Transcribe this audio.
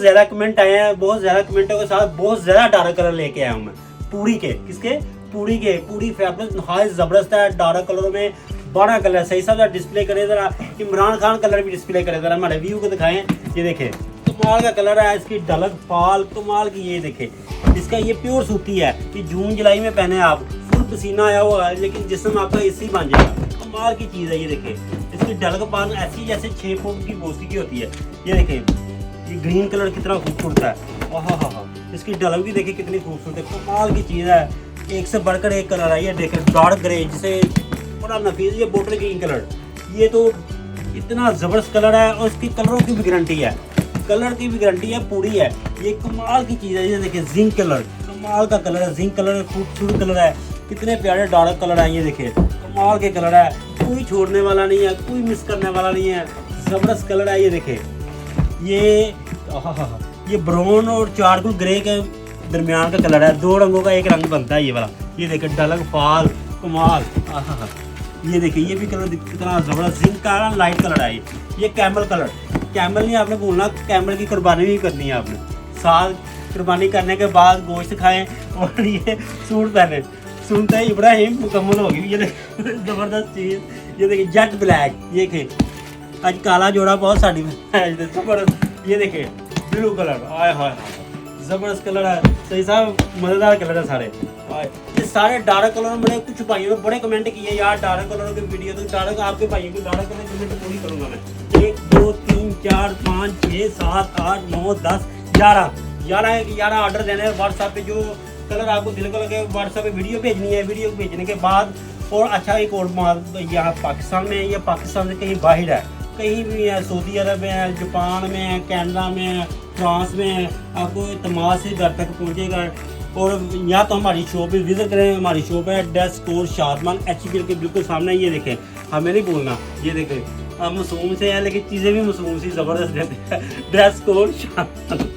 ज्यादा कमेंट आए हैं, बहुत ज्यादा कमेंटों के साथ बहुत ज्यादा डार्क कलर लेके आया हूँ मैं पूरी के। किसके? पूरी के। पूरी फैब्रिक नहायत जबरदस्त है, डार्क कलरों में 12 कलर। सही साहब डिस्प्ले करे जरा, इमरान खान कलर भी डिस्प्ले करे जरा, हमारे व्यू को दिखाएं। ये देखे कमाल का कलर है, इसकी डलक फाल कमाल की। ये देखे इसका ये प्योर सूती है, कि जून जुलाई में पहने आप फुल पसीना आया हुआ है, लेकिन जिस्म आपका इसी बन जाएगा। कमाल की चीज़ है। ये देखे इसकी डलक पाल ऐसी जैसे 6 फुट की बोसी की होती है। ये देखे ये ग्रीन कलर कितना खूबसूरत है। हाँ, इसकी डलक भी देखे कितनी खूबसूरत है, कमाल की चीज़ है। एक से बढ़कर एक कलर है। ये देखे डार्क ग्रे जिसे बड़ा नफीस, ये बोटल ग्रीन कलर, ये तो इतना ज़बरदस्त कलर है। और इसकी कलरों की भी गारंटी है, कलर की भी गारंटी है पूरी है। ये कमाल की चीज़ है। ये देखिए जिंक कलर, कमाल का कलर है, जिंक कलर खूबसूरत कलर है। कितने प्यारे डार्क कलर है। ये देखिए कमाल के कलर है, कोई छोड़ने वाला नहीं है, कोई मिस करने वाला नहीं है, ज़बरदस्त कलर है। ये देखिए ये ब्राउन और चारकोल ग्रे के दरमियान का कलर है, 2 रंगों का एक रंग बनता है ये वाला। ये देखिए डलक फाल कमाल। ये देखिए ये भी कलर कितना ज़बरदस्त जिंक का लाइट कलर है। ये कैमल कलर, कैमल नहीं आपने भूलना, कैमल की कुर्बानी भी करनी है आपने। साल कुर्बानी करने के बाद गोश्त खाएं और ये सूट पहने, सुनते ही इब्राहिम मुकम्मल होगी। ये ज़बरदस्त चीज़। ये देखिए जेट ब्लैक, ये देखें आज काला जोड़ा बहुत साड़ी में ज़बरदस्त। ये देखें ब्लू कलर, आय हाय ज़बरदस्त कलर है। सही साहब मज़ेदार कलर है सारे। ये सारे डार्क कलर में कुछ भाइयों ने बड़े कमेंट किए यार डार्क कलर की वीडियो, तो डार्क आपके भाइयों को डार्क कलर कमेंट पूरी करूँगा मैं। 1 2 3 4 5 6 7 8 9 10 11 ऑर्डर देने हैं व्हाट्सएप पे। जो कलर आपको दिल को लगे व्हाट्सएप पे वीडियो भेजनी है। वीडियो भेजने के बाद और अच्छा एक और यहाँ पाकिस्तान में या पाकिस्तान से कहीं बाहर है, कहीं भी है, सऊदी अरब में है, जापान में है, कनाडा में है, फ्रांस में है, आपको इत्मीनान से घर तक पहुँचेगा। और या तो हमारी शॉप पे विजिट करें। हमारी शॉप है ड्रेस कोड शादमान HBL के बिल्कुल सामने। ये देखें हमें नहीं भूलना। ये देखें हम मासूम से हैं लेकिन चीज़ें भी मासूम सी ज़बरदस्त देते हैं। Dress code Shadman.